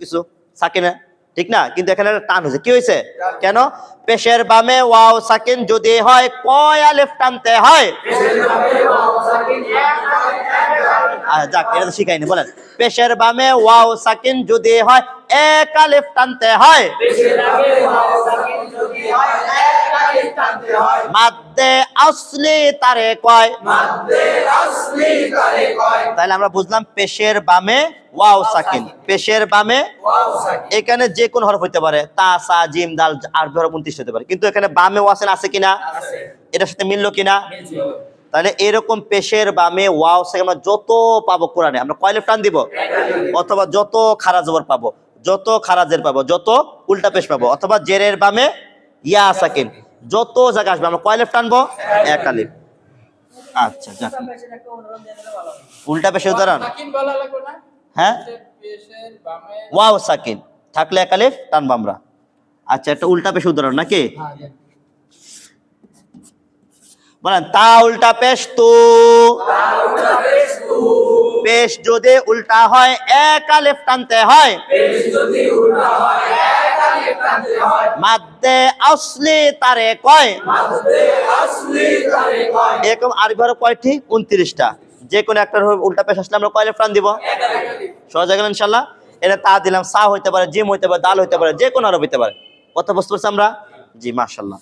কিছু সাকিনা, ঠিক না? কিন্তু এখানে টান হয়েছে, কি হয়েছে? কেন? পেশের বামে ওয়াও সাকিন যদি হয় কয় আলিফ টানতে হয়? যাক, এটা তো শিখাইনি, বলেন। পেশের বামে ওয়াও সাকিন যদি হয় এক আলিফ টানতে হয়। মাদ্দে আসলি তারে কয়? তাহলে আমরা বুঝলাম পেশের বামে ওয়াও সাকিন, পেশের বামে এখানে যে কোন হরফ হইতে পারে, তা সা জিম দাল আরবি হরফ 29 হতে পারে, কিন্তু এখানে বামে ওয়াসেন আছে কিনা? এটার সাথে মিললো কিনা? তাহলে এরকম পেশের বামে ওয়াও সাকিন আমরা যত পাবো কোরআনে, আমরা কয় আলিফ টান দিব? অথবা যত খারা জবর পাবো, যত খারাজের পাবো, যত উল্টা পেশ পাবো, অথবা জেরের বামে ইয়া সাকিন, যত জায়গা আসবে আমরা কয় আলিফ টানবো? এক আলিফ। আচ্ছা, যাক, উল্টা পেশের উদাহরণ, হ্যাঁ, ওয়াও সাকিন থাকলে এক আলিফ টানবো আমরা। আচ্ছা, একটা উল্টা পেশ উদাহরণ নাকি? বলেন, তা উল্টা পেশ তু, পেশ যদি উল্টা হয় এক আলিফ টানতে হয়। মাদ্দে আসলি তারে কয়? এরকম আরবি হরফ কয়টি? 29টা। যে কোনো একটা উল্টা পেশ আসলে আমরা কয় আলিফ টান দিব? সহজ হয়ে গেল ইনশাআল্লাহ। এটা তা দিলাম, সা হইতে পারে, জিম হইতে পারে, দাল হইতে পারে, যে কোনো হরফ হইতে পারে। কথা বুঝতে পারছি আমরা? জি, মাশাআল্লাহ।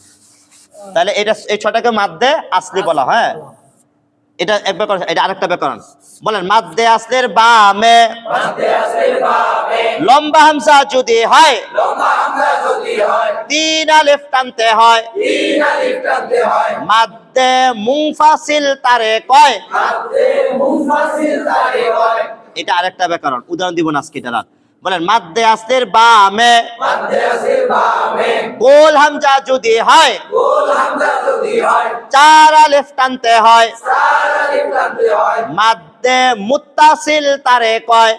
তাহলে এটা এই ছটাকে মাদ্দে আসলি বলা হয়। এটা এক ব্যাকরণ, এটা আরেকটা ব্যাকরণ। বলেন, মাদ্দে আসলের বামে লম্বা হামজা যদি হয় তিন আলিফ টানতে হয়। মাদ্দে মুনফাসিল তারে কয়? এটা আরেকটা ব্যাকরণ, উদাহরণ দিব না আজকে এটা। বলেন, মাদ্দে আসলের বামে গোল হামজা যদি হয় চার আলিফ টানতে হয়। মাদ্দে মুত্তাসিল তারে কয়?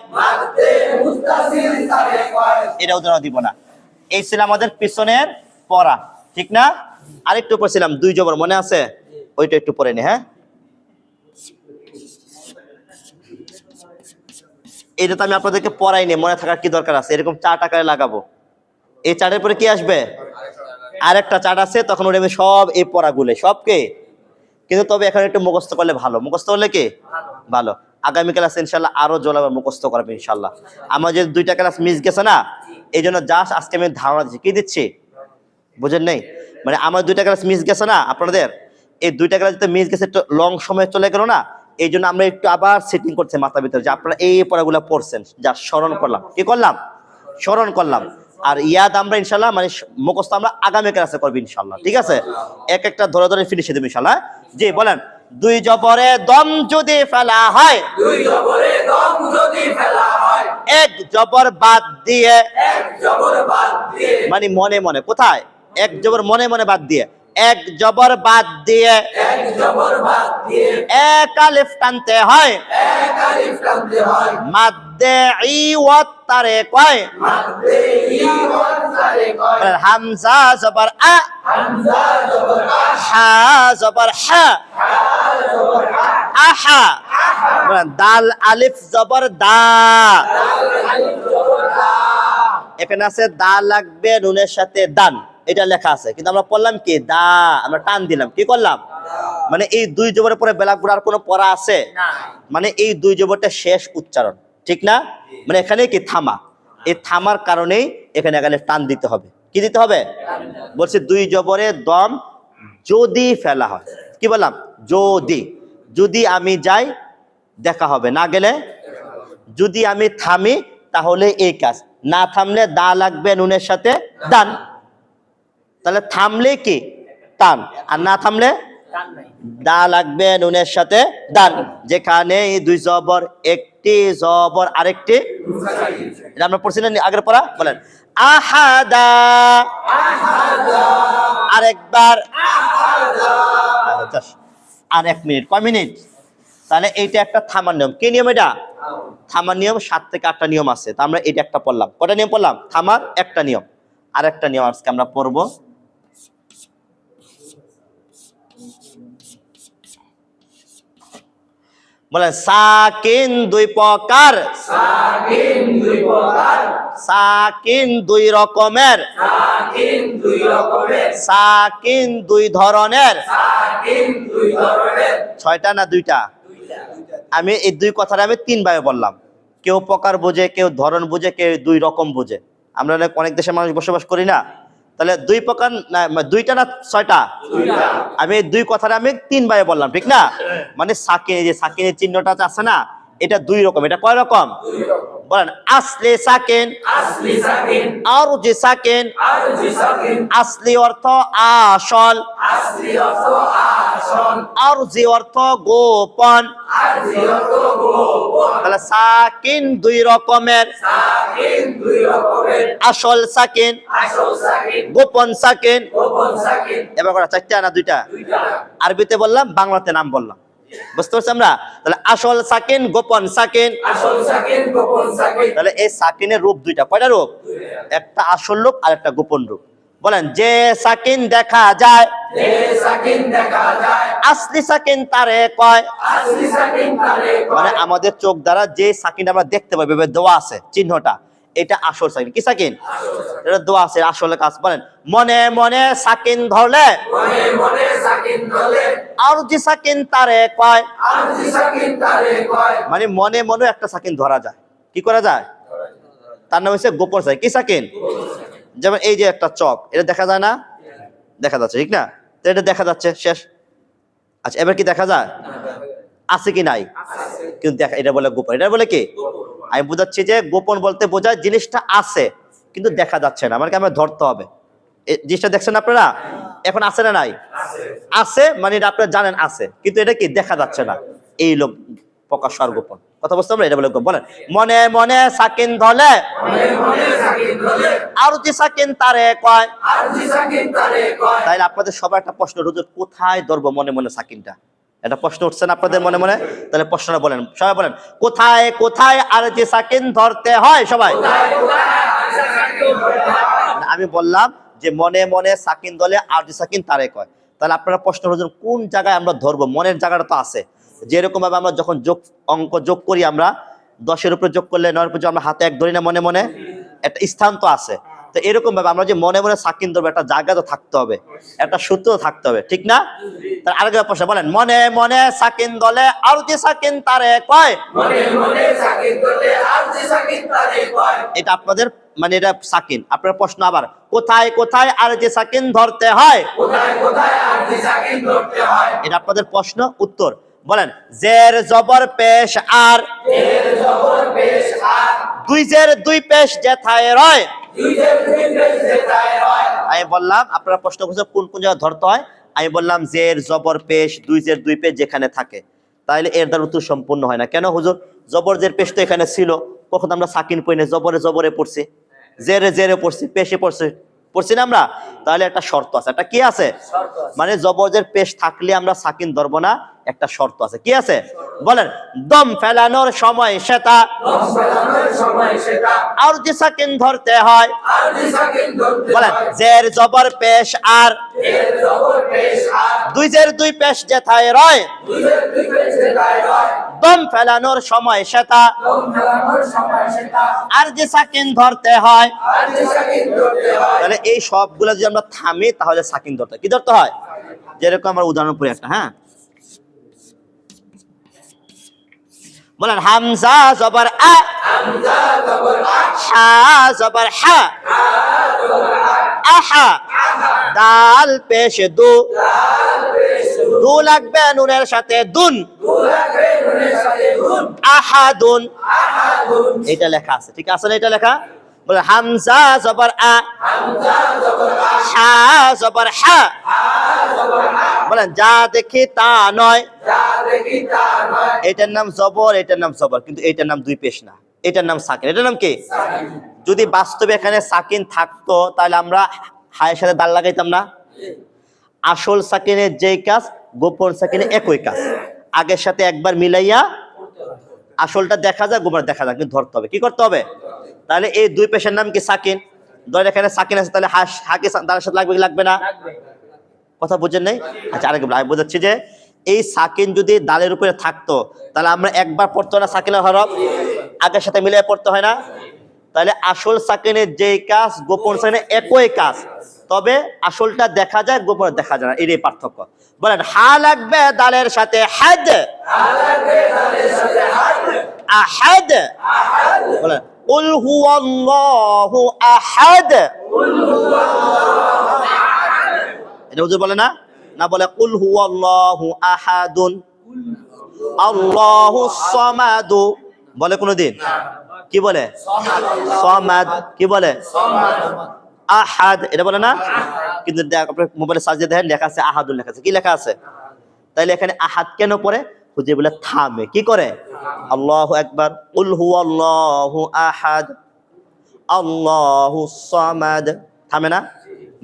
এটা উদাহরণ দিব না। এই ছিল আমাদের পিছনের পড়া, ঠিক না? আরেকটু পড়ছিলাম দুই জবর, মনে আছে? ওইটা একটু পড়ে নি। হ্যাঁ, এটা তো আমি আপনাদেরকে পড়াইনি, মনে থাকার কি দরকার আছে? এরকম চার্ট আকারে লাগাবো। এই চার্টের পরে কি আসবে? আরেকটা চার্ট আছে, তখন ওটা সব এই পড়াগুলো সবকে, কিন্তু তবে এখন একটু মুখস্থ করলে ভালো। মুখস্থ করলে কি ভালো? আগামীকাল আছে ইনশাল্লাহ আরো জোরাবে মুখস্থ করবে ইনশাল্লাহ। আমার যে 2টা ক্লাস মিস গেছে না, এই জন্য জাস্ট আজকে আমি ধারণা দিচ্ছি। কি দিচ্ছি বুঝেন নাই? মানে আমার 2টা ক্লাস মিস গেছে না আপনাদের, এই 2টা ক্লাস যেতে মিস গেছে, একটু লং সময় চলে গেল না, এই জন্য আমরা একটু আবার সেটিং করছি মাথার ভিতরে যে আপনারা এই পড়াগুলো পড়ছেন, যা স্মরণ করলাম। কি করলাম? স্মরণ করলাম। আর ইয়াদ আমরা ইনশাল্লাহ মানে মুখস্থ আমরা আগামী ক্লাসে করবো ইনশাল্লাহ, ঠিক আছে? এক একটা ধরে ধরে ফিনিশ দেব ইনশাল্লাহ। জি, বলেন, দুই জবরে দম যদি ফেলা হয়, এক জবর বাদ দিয়ে, মানে মনে মনে, কোথায়? এক জবর মনে মনে বাদ দিয়ে, এক জবর বাদ দিয়ে এক আলিফ টানতে হয়। মাদ্দে ইওয়াত তারে কয়? হামজা জবর আ, হা জবর হা, আহা। দাল আলিফ জবর দা, এখানে আছে দা লাগবে নুনের সাথে দান, এটা লেখা আছে, কিন্তু আমরা পড়লাম কি দা, আমরা টান দিলাম। কি করলাম? মানে এই দুই জবরের পরে বেলাগুড় আর কোনো পড়া আছে? মানে এই দুই জবরটা শেষ উচ্চারণ, ঠিক না? মানে এখানে কি থামা, এই থামার কারণেই এখানে এখানে টান দিতে হবে। কি দিতে হবে? বলছে দুই জবরে দম যদি ফেলা হয়। কি বললাম? যদি, যদি আমি যাই দেখা হবে, না গেলে, যদি আমি থামি তাহলে এই কাজ, না থামলে দা লাগবে নুনের সাথে দান। তাহলে থামলে কি টান, আর না থামলে দা লাগবে নুনের সাথে দান। যেখানে এই দুই জবর, একটি জবর আরেকটি, এটা আমরা পড়ছিলেন আগের পড়া। বলেন, আহাদা, আরেকবার, আর 1 মিনিট। কয় মিনিট? তাহলে এইটা একটা থামার নিয়ম। কি নিয়ম এটা? থামার নিয়ম 7 থেকে 8টা নিয়ম আছে, তা আমরা এটা একটা পড়লাম। কটা নিয়ম পড়লাম? থামার একটা নিয়ম। আর একটা নিয়ম আজকে আমরা পড়বো। বলেন সাকিন দুই প্রকার, সাকিন দুই প্রকার, সাকিন দুই রকমের, সাকিন দুই রকমের, সাকিন দুই ধরনের। সাকিন দুই ধরনের। ছয়টা না দুইটা? আমি এই দুই কথাটা আমি 3 ভাবে বললাম। কেউ প্রকার বোঝে, কেউ ধরন বোঝে, কেউ দুই রকম বোঝে। আমরা অনেক দেশে মানুষ বসবাস করি না, তাহলে দুই প্রকার না, দুইটা না ছয়টা? আমি এই দুই কথাটা আমি 3 ভাবে বললাম, ঠিক না? মানে সাকিন, এই যে সাকিনের চিহ্নটা আছে না, এটা দুই রকম। এটা কয় রকম? বলেন আসলি সাকিন, আসলি সাকিন, আরজি সাকিন। আরজি সাকিন, আসলি অর্থ আসল, আসলি অর্থ আসল, আরজি অর্থ গোপন। আরজি অর্থ গোপন। তাহলে সাকিন দুই রকমের, সাকিন দুই রকমের, আসল সাকিন, আসল সাকিন, গোপন সাকিন। গোপন সাকিন। এবার করা চারটা না দুইটা? দুইটা। আরবিতে বললাম, বাংলাতে নাম বললাম। বুঝতে পারছি আমরা? তাহলে আসল সাকিন, গোপন সাকিন। আসল সাকিন, গোপন সাকিন। তাহলে এই সাকিনের রূপ দুইটা। কয়টা রূপ? একটা আসল রূপ আর একটা গোপন রূপ। বলেন যে সাকিন দেখা যায়, যে সাকিন দেখা যায়, আসলি সাকিন তারে কয়। আসলি সাকিন তারে কয়। মানে আমাদের চোখ দ্বারা যে সাকিন আমরা দেখতে পাই, এভাবে দেওয়া আছে চিহ্নটা, এটা আসল সাকিন। কি সাকিন? এটা দেওয়া আছে, আসলে কাজ। বলেন মনে মনে সাকিন ধরলে, মনে মনে সাকিন ধরলে, আরজি সাকিন তারে কয়। আরজি সাকিন তারে কয়। মানে মনে মনে একটা সাকিন ধরা যায়। কি করা যায়? তার নাম হচ্ছে গোপন সাকিন। কি সাকিন? যেমন এই যে একটা চক, এটা দেখা যায় না? দেখা যাচ্ছে, ঠিক না? তো এটা দেখা যাচ্ছে, শেষ। আচ্ছা, এবার কি দেখা যায়? আছে কি নাই? কিন্তু দেখা, এটা বলে গোপন। এটা বলে কি? আমি বোঝাচ্ছি যে গোপন বলতে বোঝায় জিনিসটা আছে কিন্তু দেখা যাচ্ছে না, মানে আমার ধরতে হবে। এই জিনিসটা দেখছেন আপনারা, এখন আছে না নাই? আছে, মানে এটা আপনারা জানেন আছে, কিন্তু এটা কি দেখা যাচ্ছে না। এই লোক প্রকাশ আর গোপন কথা বুঝতে পারবেন? এটা বলে গোপন। বলেন মনে মনে সাকিন ধরলে, মনে মনে সাকিন ধরলে, আরজি সাকিন তারে কয়। আরজি সাকিন তারে কয়। তাইলে আপনাদের সবার একটা প্রশ্ন, হুজুর কোথায় ধরবো মনে মনে সাকিনটা? এটা প্রশ্ন উঠছে না আপনাদের মনে মনে? তাহলে প্রশ্নটা বলেন, সবাই বলেন কোথায় কোথায় আরজি সাকিন ধরতে হয়? সবাই কোথায় কোথায় আরজি সাকিন ধরতে হয়? আমি বললাম যে মনে মনে সাকিন ধরলে আরজি সাকিন তারে কয়। তাহলে আপনারা প্রশ্ন, হুজুর কোন জায়গায় আমরা ধরবো? মনের জায়গাটা তো আছে। যেরকম ভাবে আমরা যখন অঙ্ক যোগ করি, আমরা 10-এর উপরে যোগ করলে 9-এর উপরে আমরা হাতে 1 ধরি না, মনে মনে একটা স্থান তো আছে। তো এরকম ভাবে আমরা যে মনে মনে সাকিন ধরবো, একটা জায়গা তো থাকতে হবে, একটা সূত্র থাকতে হবে, ঠিক না? তার আরেকটা প্রশ্ন, বলেন মনে মনে সাকিন ধরলে আরজি সাকিন তারে কয়। মনে মনে সাকিন ধরলে আরজি সাকিন তারে কয়। এটা আপনাদের মানে এটা সাকিন। আপনার প্রশ্ন আবার কোথায় কোথায় আরজি সাকিন ধরতে হয়? কোথায় কোথায় আরজি সাকিন ধরতে হয়? এটা আপনাদের প্রশ্ন। উত্তর বলেন জের জবর পেশ আর, এর জবর পেশ আর, দুই জের দুই পেশ যেথায় রয়। দুই জের দুই পেশ যেথায় হয়। আমি বললাম, আপনারা প্রশ্ন করছেন কোন কোন জায়গায় ধরতে হয়। আমি বললাম জের জবর পেশ, দুই জের দুই পেশ যেখানে থাকে। তাহলে এর দ্বারা উত্তর সম্পূর্ণ হয় না। কেন হুজুর? জবর জের পেশ তো এখানে ছিল, কখন আমরা সাকিন পড়ি না, জবরে জবরে পড়ছি, জেরে জেরে পড়ছি, পেশে পড়ছি না আমরা। তাহলে একটা শর্ত আছে। একটা কি আছে? মানে জবরজের পেশ থাকলে আমরা সাকিন ধরবো না, একটা শর্ত আছে। কি আছে? বলেন দম ফেলানোর সময় সেটা, দম ফেলানোর সময় সেটা, আরজি সাকিন ধরতে হয়। আরজি সাকিন ধরতে বলেন হয়। জের জবর পেশ আর, এর জবর পেশ আর, দুই জের দুই পেশ যেথায় রয়। দুই জের দুই পেশ যেথায় হয়। দম ফেলানোর সময় সেটা, দম ফেলানোর সময় সেটা, আরজি সাকিন ধরতে হয়। আরজি সাকিন ধরতে হয়। তাহলে এই সবগুলো যদি আমরা থামি, তাহলে সাকিন ধরতে হয়। কি ধরতে হয়? যেরকম আমরা উদাহরণ পড়ি একটা, হ্যাঁ বলেন হামজা জবর আ, হামজা জবর আ, হা জবর হা, আহা, দাল পেশ দু, দু লাগবে নুনের সাথে দুন, দু লাগবে নুনের সাথে দুন, আহাদুন। আহাদুন। এটা লেখা আছে, ঠিক আছে না? এটা লেখা। বলে হামজা জবর আ, হামজা জবর আ, হা জবর হা। জবর আ, বলেন যা দেখি তা নয়, যা দেখি তা নয়। এটার নাম জবর, এটার নাম জবর, কিন্তু এটার নাম দুই পেশ না, এটার নাম সাকিন। এটার নাম কি? যদি বাস্তবে এখানে সাকিন থাকতো, তাহলে আমরা হায়ের সাথে দাল লাগাইতাম না। আসল সাকিনের যেই কাজ, গোপন সাকিনের একই কাজ। আগের সাথে একবার মিলাইয়া আসলটা দেখা যায়, গোপন দেখা যায়, কিন্তু ধরতে হবে। কি করতে হবে? তাহলে এই দুই পেশের নাম কি? সাকিন। ধর এখানে সাকিন আছে, তাহলে হাকে দালের সাথে লাগবে কি লাগবে না? কথা বুঝেন নাই? আচ্ছা, আরেক আমি বোঝাচ্ছি যে এই সাকিন যদি দালের উপরে থাকতো তাহলে আমরা একবার পড়তো না সাকিনের হরফ, আগের সাথে মিলিয়ে পড়তে হয় না? তাহলে আসল সাকিনের যেই কাজ গোপন সাকিনের একই কাজ, তবে আসলটা দেখা যায়, গোপন দেখা যায় না, এটাই পার্থক্য। বলেন হা লাগবে দালের সাথে হাদ, আহাদ। বলেন কুল হুয়াল্লাহু আহাদ। এটা হুজুর বলে না? না বলে কুল হুয়াল্লাহু আহাদুন, আল্লাহুস সামাদু বলে কোনদিন? কি বলে? সামাদ। কি বলে? আহাদ। এটা বলে না? কিন্তু আপনার মোবাইলে সার্চ দিয়ে দেখেন লেখা আছে আহাদুন লেখা আছে। কি লেখা আছে? তাইলে এখানে আহাদ কেন পড়ে? হুজুর বলে থামে। কি করে? আল্লাহু আকবার, কুল হুয়াল্লাহু আহাদ, আল্লাহুস সামাদ। থামে না?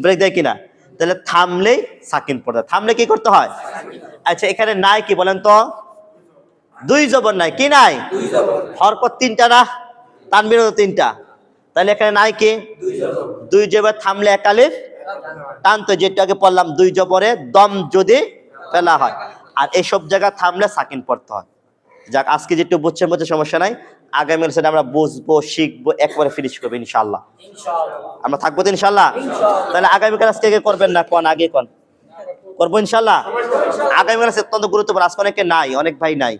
ব্রেক দেয় কিনা? তাহলে থামলেই সাকিন পড়তে হয়। থামলে কি করতে হয়? আচ্ছা এখানে নাই কি বলেন তো? দুই জবর নাই। কি নাই? হরকত তিনটা না, তানবির তিনটা। তাহলে এখানে নাই কি? দুই জবর। থামলে এক আলিফ টানতো, যেটাকে পড়লাম দুই জবরে দম যদি ফেলা হয়। আর এইসব জায়গা থামলে সাকিন পড়তে হয়। যাক, আজকে যেটু বুঝছেন বুঝতে সমস্যা নাই। আগামী সেটা আমরা বুঝবো, শিখবো, একবারে ফিনিশ করবো ইনশাআল্লাহ। আমরা থাকবো তো ইনশাআল্লাহ। তাহলে আগামীকাল আজকে কে করবেন না কোন? আগে কোন করবো ইনশাআল্লাহ। আগামীকাল অত্যন্ত গুরুত্বপূর্ণ। আজকে অনেকে নাই, অনেক ভাই নাই।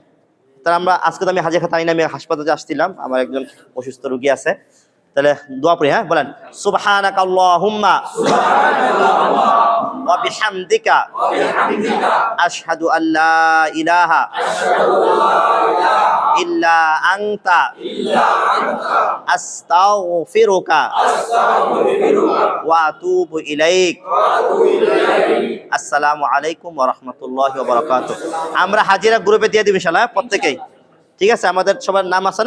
তাহলে আমরা আজকে তো আমি হাজি খাতা আমি হাসপাতালে আসছিলাম, আমার একজন অসুস্থ রোগী আছে। তাহলে দোয়া পড়ি। হ্যাঁ বলেন সুবহানাকা আল্লাহুম্মা ওয়া বিহামদিকা আশহাদু আল্লা ইলাহা ইল্লা আনতা আস্তাগফিরুকা ওয়া আতুবু ইলাইক। আসসালামু আলাইকুম ওয়া রাহমাতুল্লাহি ওয়া বারাকাতুহু। আমরা হাজিরা গ্রুপে দিয়ে দিব ইনশাআল্লাহ প্রত্যেকেই। ঠিক আছে? আমাদের সবার নাম আছে।